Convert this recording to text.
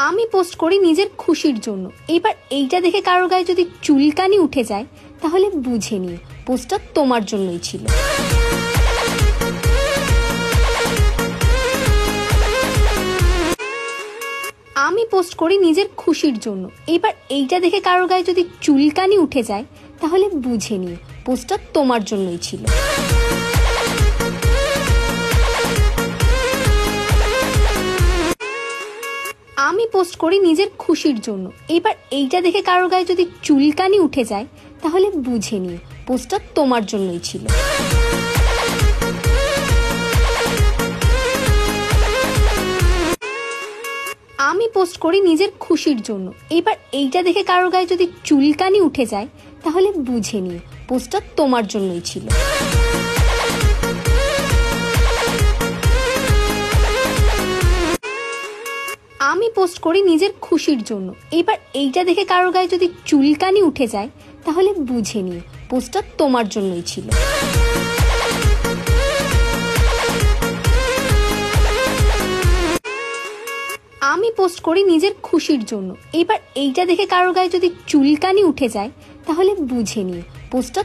আমি পোস্ট করি নিজের খুশির জন্য। এবার এইটা দেখে কারোর গায়ে যদি চুলকানি উঠে যায় তাহলে বুঝে নিও পোস্টটা তোমার জন্যই ছিল। আমি পোস্ট করি নিজের খুশির জন্য। এবার এইটা দেখে কারোর গায়ে যদি চুলকানি উঠে যায় তাহলে বুঝে নিও পোস্টটা তোমার জন্যই ছিল। আমি পোস্ট করি নিজের খুশির জন্য। এবার এইটা দেখে কারোর গায়ে যদি চুলকানি উঠে যায় তাহলে বুঝে নিও পোস্টটা তোমার জন্যই ছিল। আমি পোস্ট করি নিজের খুশির জন্য। এবার এইটা দেখে কারোর গায়ে যদি চুলকানি উঠে যায় তাহলে বুঝে নিও পোস্টটা তোমার জন্যই ছিল। আমি পোস্ট করি নিজের খুশির জন্য। এবার এইটা দেখে কারোর গায়ে যদি চুলকানি উঠে যায় তাহলে বুঝে নিও পোস্টটা তোমার জন্যই ছিল। আমি পোস্ট করি নিজের খুশির জন্য। এবার এইটা দেখে কারোর গায়ে যদি চুলকানি উঠে যায় তাহলে বুঝে নিও পোস্টটা